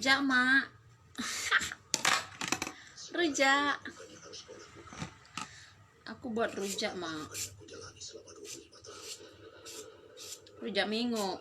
rujak, Mak. Rujak. Aku buat rujak, Mak. Rujak Mingo.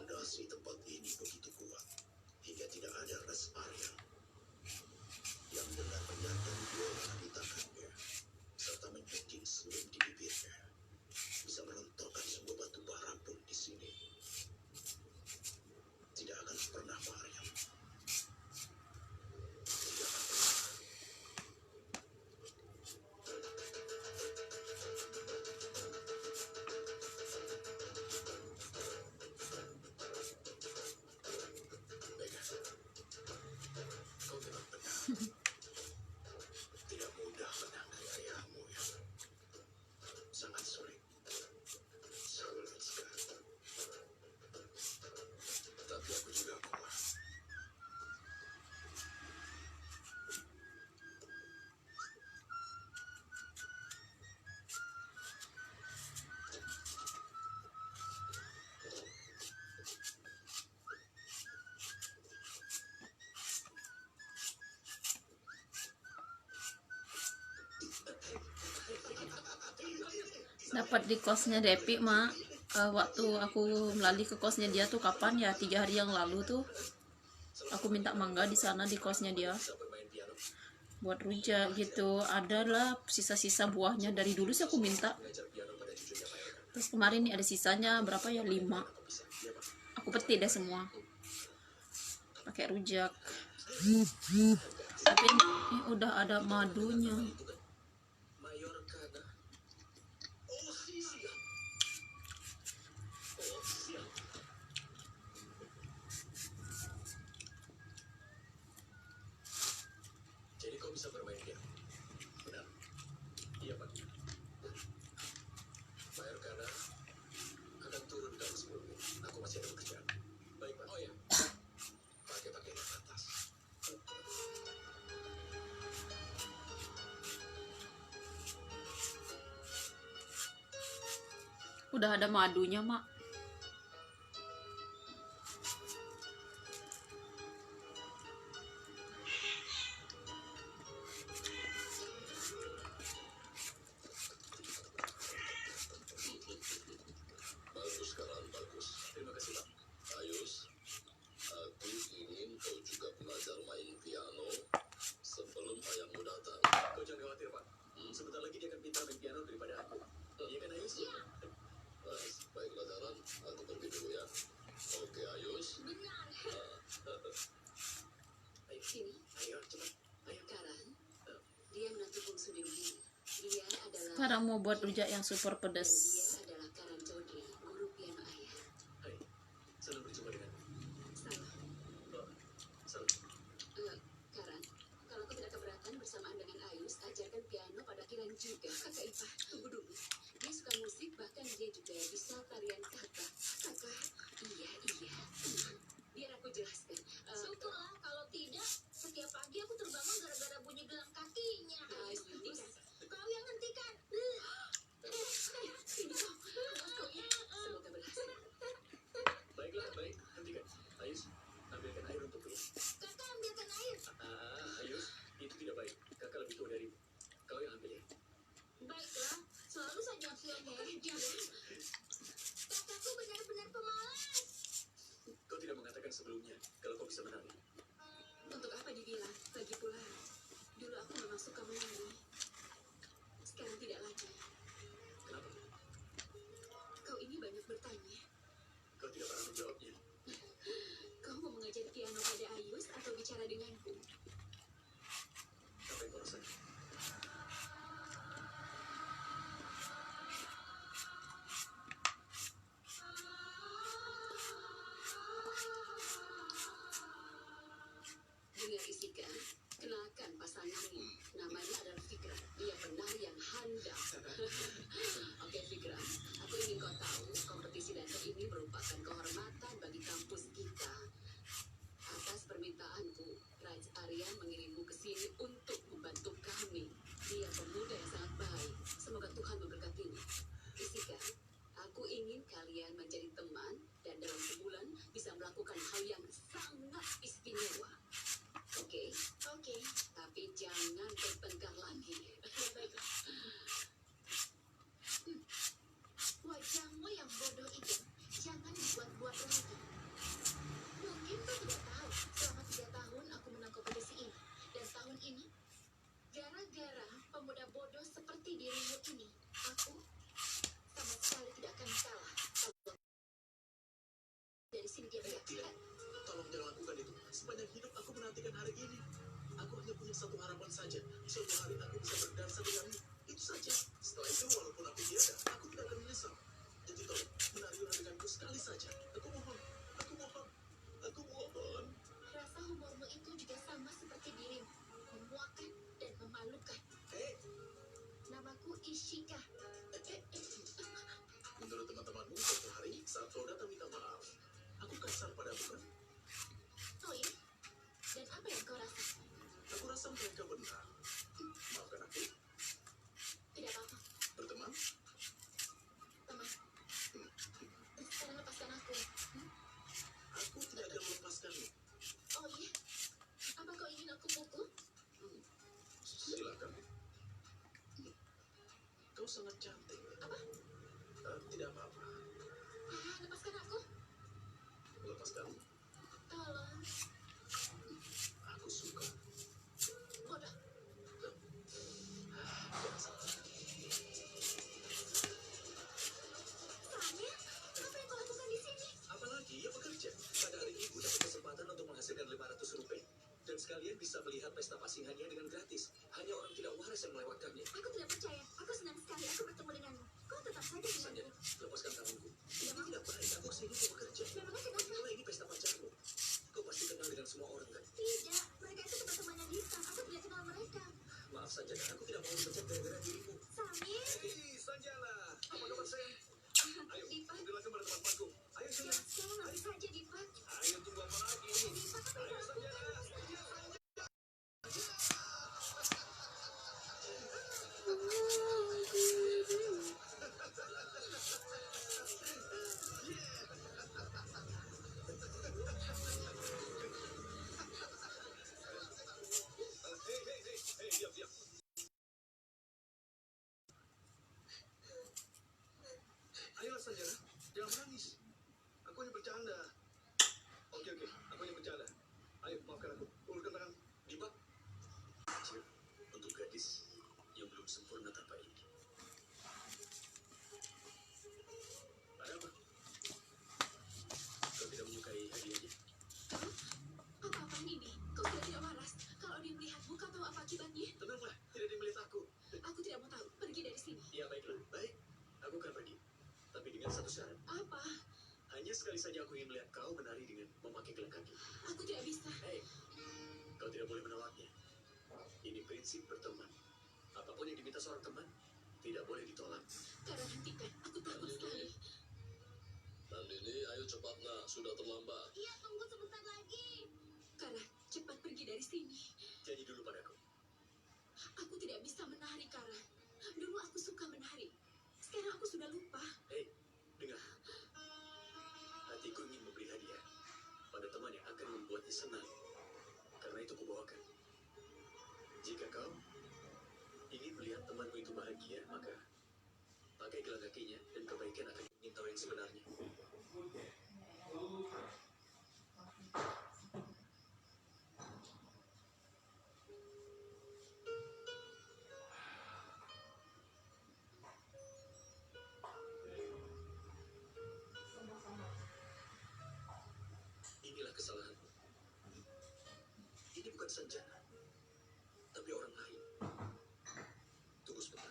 Dapat di kosnya Depi, Mak. Waktu aku melalui ke kosnya dia tuh kapan ya, 3 hari yang lalu tuh aku minta mangga di sana di kosnya dia buat rujak gitu. Adalah sisa-sisa buahnya dari dulu sih aku minta, terus kemarin nih ada sisanya berapa ya, 5. Aku petik deh semua pakai rujak, tapi ini udah ada madunya. Jadi kau bisa bermain game? Benar? Iya, Pak. Bayar karena akan turun dalam 10 menit. Aku masih ada pekerjaan. Baik, Pak. Oh ya, pakai pakaian yang atas. Udah ada madunya, Mak. Bagus, sekarang bagus. Terima kasih, Pak. Ayus, aku ingin kau juga belajar main piano sebelum ayahmu datang. Kau jangan khawatir, Pak. Sebentar lagi dia akan pintar main piano daripada aku. Iya kan, Ayus? Iya. Baiklah, Daran. Aku pergi dulu ya. Oke, Ayus. Benar. Ayo, Sini, ayo, cepat. Ayo. Karan. Dia menantu bungsu Dewi. Dia adalah Sekarang mau buat rujak yang super Dia pedas. adalah Karan Chaudhry, guru piano ayah. Hai, senang berjumpa denganmu. Salah. Oh, salam. Karan, kalau kau tidak keberatan bersamaan dengan Ayus, ajarkan piano pada Kiran juga. Kakak Ipah, tunggu dulu. Dia suka musik, bahkan dia juga bisa tarian kata. Kakak, iya. Biar aku jelaskan. Syukurlah, kalau tidak, setiap pagi aku terbangun gara-gara bunyi gelang kakinya. Ayus, Kau yang hentikan. ini hanya satu harapan saja. Suatu hari aku bisa berdansa denganmu. Itu saja. Setelah itu, walaupun aku tiada, aku tidak akan menyesal. Jadi tolong, menarilah denganku sekali saja. Aku mohon. Aku mohon. Aku mohon. Rasa humormu itu juga sama seperti dirimu, memuakkan dan memalukan. Eh, Namaku Ishika. menurut teman-temanmu, suatu hari saat kau datang minta maaf, aku kasar padamu kan? Oh ya? Dan apa yang kau rasa? Aku rasa mereka benar. Maafkan aku. Tidak apa-apa, Berteman? teman. Sekarang lepaskan aku. Aku tidak akan melepaskanmu. Oh iya? Apa kau ingin aku pukul? Silakan. Kau sangat cantik. Apa? Tidak apa-apa. Lepaskan aku. Lepaskanmu. Tolong. Aku suka. Bodoh. Samir, apa yang kau lakukan di sini? Apalagi ia bekerja. Pada hari Ibu dapat kesempatan untuk menghasilkan 500 rupiah. Dan sekalian bisa melihat pesta pasingannya dengan gratis. Hanya orang tidak waras yang melewatkannya. Aku tidak percaya. Aku senang sekali aku bertemu denganmu. Kau tetap saja Saja, denganku. lepaskan tanganku. Ini tidak baik. Aku kesini untuk bekerja. Memangnya kenapa? Beginilah ini pesta pacarmu. Kau pasti kenal dengan semua orang kan? Tidak, mereka itu teman-temannya Dita. Aku tidak kenal mereka. Maaf saja, aku tidak mau dipecat gara-gara dirimu. Samir, Hei, Sanjala. Apa kabar sayang? Ayo, Dipa. kenalkan pada teman-temanku. Ayo, Ya, sayang. sekarang nanti saja Dipa. Ayo, tunggu apa lagi? Dipa, apa yang kau Ayo, lakukan? Sanjala. Hei, diam. Ayolah Sanjana, jangan menangis. Aku hanya bercanda. Oke, aku hanya bercanda. Ayo, maafkan aku. Ulurkan tangan. Dipa. Kecil, untuk gadis yang belum sempurna tanpa ini. Ada apa? Kau tidak menyukai hadiahnya? Apa-apaan ini? Kau tidak waras. Kalau dia melihatmu, kau tahu apa akibatnya? Tenanglah, tidak ada yang melihat aku. Aku tidak mau tahu. Pergi dari sini. Ya, baiklah. Baik, aku akan pergi. Tapi dengan satu syarat. Apa? Hanya sekali saja aku ingin melihat kau menari dengan memakai gelang kaki. Aku tidak bisa. Hei, kau tidak boleh menolaknya. Ini prinsip berteman. Apapun yang diminta seorang teman, tidak boleh ditolak. Karena hentikan. Aku takut sekali. Nandini, ayo cepat nak, sudah terlambat. Iya, tunggu sebentar lagi. Kara, cepat pergi dari sini. Janji dulu padaku. Aku tidak bisa menari, Kara. Dulu aku suka menari. Sekarang aku sudah lupa. Hei, dengar. Hatiku ingin memberi hadiah pada teman yang akan membuatnya senang. Karena itu kubawakan. Jika kau ingin melihat temanmu itu bahagia, maka pakai gelang kakinya dan kebaikan akan ingin tahu yang sebenarnya. Inilah kesalahanmu. Ini bukan Sanjana, tapi orang lain. Tunggu sebentar.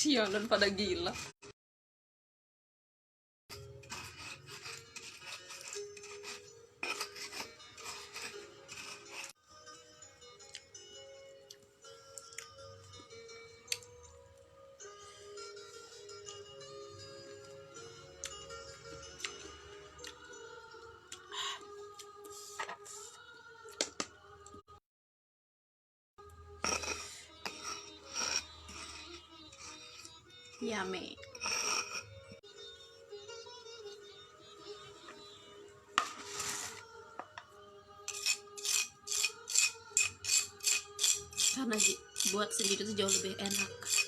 Sialan pada gila. Yummy. Karena buat sendiri tuh jauh lebih enak.